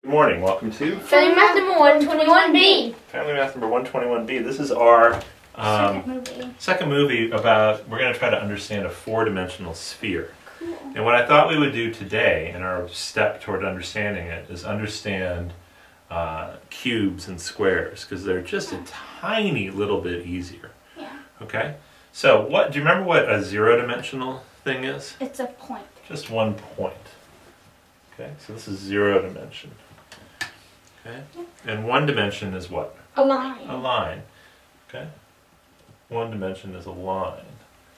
Good morning, welcome to Family Math number 121b. Family Math number 121b. This is our second movie about, we're going to try to understand a four-dimensional sphere. Cool. And what I thought we would do today in our step toward understanding it is understand cubes and squares, because they're just a tiny little bit easier. Yeah. Okay? So do you remember what a zero-dimensional thing is? It's a point. Just one point. Okay, so this is zero dimension. Okay, and one dimension is what? A line. A line. Okay, one dimension is a line.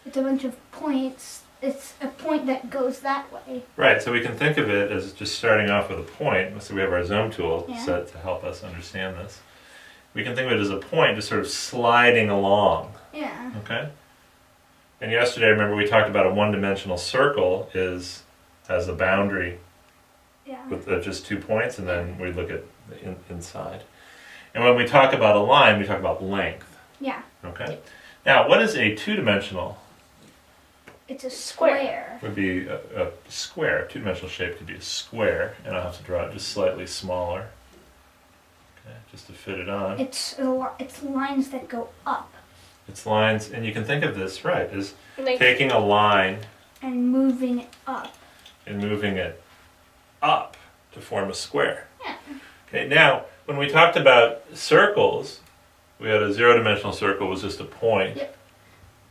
It's a bunch of points. It's a point that goes that way. Right, so we can think of it as just starting off with a point. So we have our zoom tool set to help us understand this. We can think of it as a point just sort of sliding along. Yeah. Okay? And yesterday, remember, we talked about a one-dimensional circle has a boundary with just 2 points, and then we look at the inside. And when we talk about a line, we talk about length. Yeah. Okay? Now, what is a two-dimensional? It's a square. Would be a square. A two-dimensional shape could be a square, and I'll have to draw it just slightly smaller. Okay, just to fit it on. It's lines that go up. It's lines, and you can think of this, right, as taking a line and moving it up. And moving it up to form a square. Yeah. Okay, now, when we talked about circles, we had a zero-dimensional circle was just a point. Yep.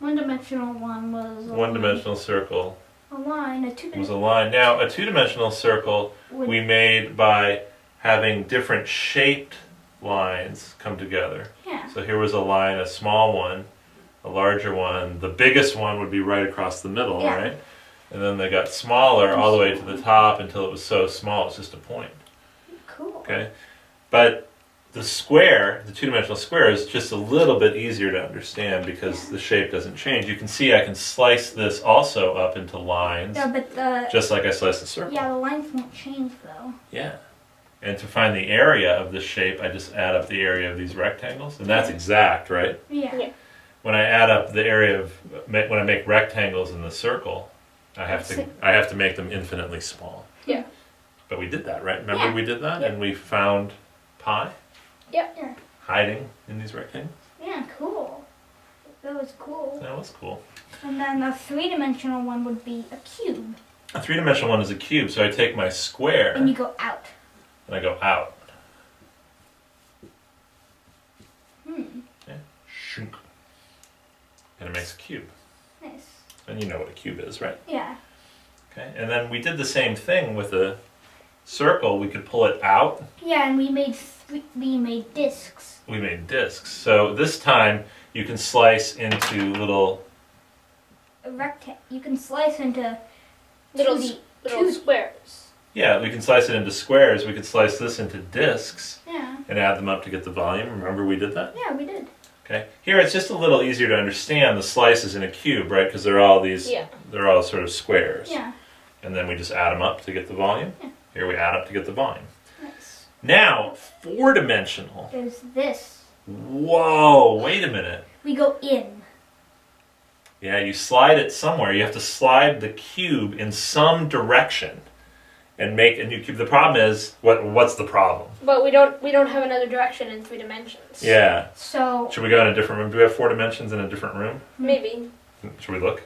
One-dimensional one was One-dimensional circle a line. A two-dimensional was a line. Now, a two-dimensional circle we made by having different shaped lines come together. Yeah. So here was a line, a small one, a larger one. The biggest one would be right across the middle, right? And then they got smaller all the way to the top until it was so small it's just a point. Cool. Okay, but the square, the two-dimensional square, is just a little bit easier to understand because the shape doesn't change. You can see I can slice this also up into lines, just like I sliced the circle. Yeah, the lines won't change though. Yeah. And to find the area of the shape, I just add up the area of these rectangles, and that's exact, right? Yeah. When I add up the area of when I make rectangles in the circle, I have to make them infinitely small. Yeah. But we did that, right? Remember we did that, and we found pi. Yep. Yeah. Hiding in these rectangles. Yeah. Cool. That was cool. That was cool. And then a three-dimensional one would be a cube. A three-dimensional one is a cube, so I take my square and you go out. And I go out. Okay. Shunk. And it makes a cube. Nice. And you know what a cube is, right? Yeah. Okay. And then we did the same thing with a circle. We could pull it out. Yeah, and we made discs. We made discs. So this time you can slice into little. You can slice into little squares. Yeah, we can slice it into squares. We could slice this into discs. Yeah. And add them up to get the volume. Remember we did that? Yeah, we did. Okay. Here it's just a little easier to understand the slices in a cube, right? Because they're all they're all sort of squares. Yeah. And then we just add them up to get the volume. Yeah. Here we add up to get the volume. Nice. Now, four-dimensional. There's this. Whoa, wait a minute. We go in. Yeah, you slide it somewhere. You have to slide the cube in some direction and make a new cube. The problem is, what's the problem? But we don't have another direction in 3 dimensions. Yeah. So should we go in a different room? Do we have 4 dimensions in a different room? Maybe. Should we look?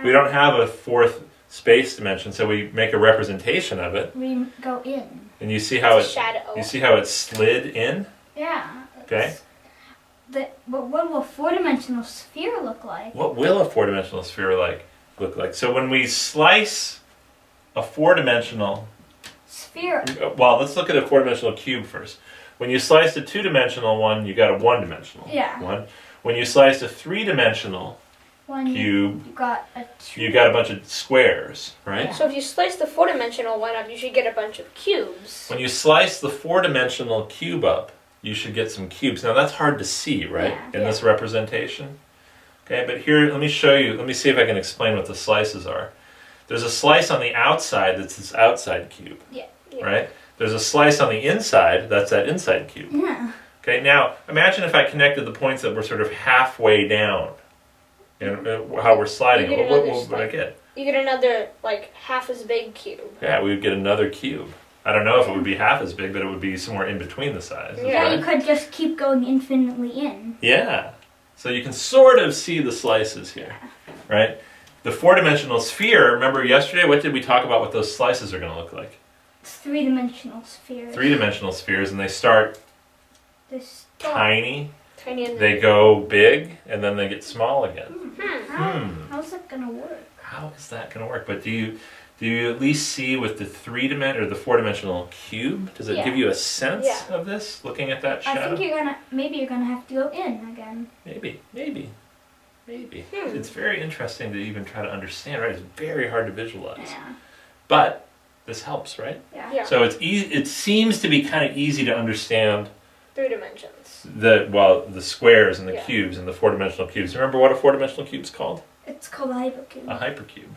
We don't have a fourth space dimension, so we make a representation of it. We go in. And you see how shadow. You see how it slid in? Yeah. Okay. But what will a four-dimensional sphere look like? What will a four-dimensional sphere look like? So when we slice a four-dimensional sphere. Well, let's look at a four-dimensional cube first. When you sliced a two-dimensional one, you got a one-dimensional one. When you sliced a three-dimensional cube, you got a bunch of squares, right? Yeah. So if you slice the 4-dimensional one up, you should get a bunch of cubes. When you slice the four-dimensional cube up, you should get some cubes. Now that's hard to see, right? In this representation. Okay, but here, let me show you. Let me see if I can explain what the slices are. There's a slice on the outside that's this outside cube. Yeah. Right? There's a slice on the inside that's that inside cube. Yeah. Okay, now imagine if I connected the points that were sort of halfway down. And how we're sliding it. What would I get? You get another, half as big cube. Yeah, we would get another cube. I don't know if it would be half as big, but it would be somewhere in between the sizes. Yeah. Yeah, you Right? could just keep going infinitely in. Yeah. So you can sort of see the slices here, right? The four-dimensional sphere, remember yesterday, what did we talk about what those slices are going to look like? It's three-dimensional spheres. Three-dimensional spheres, and they start This. tiny, Tiny and they go big, and then they get small again. How's that gonna work? How is that going to work? But do you at least see with the three-dimensional or the four-dimensional cube? Does it Yeah. give you a sense Yeah. of this? Looking at that I shadow. think maybe you're gonna have to go in again. Maybe. It's very interesting to even try to understand. Right? It's very hard to visualize. Yeah. But this helps, right? Yeah. Yeah. So it's easy. It seems to be kind of easy to understand 3 dimensions. the squares and the Yeah. cubes and the four-dimensional cubes. Remember what a four-dimensional cube is called? It's called a hypercube. A hypercube.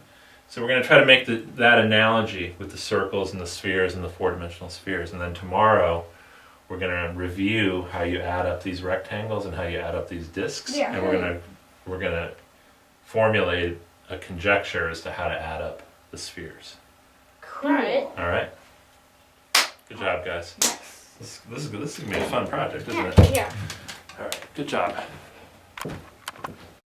So we're going to try to make that analogy with the circles and the spheres and the four-dimensional spheres. And then tomorrow we're going to review how you add up these rectangles and how you add up these discs. Yeah. And we're going to formulate a conjecture as to how to add up the spheres. Cool. Alright. All right. Good job, guys. Yes. This is going to be a fun project, isn't it? Yeah. All right. Good job.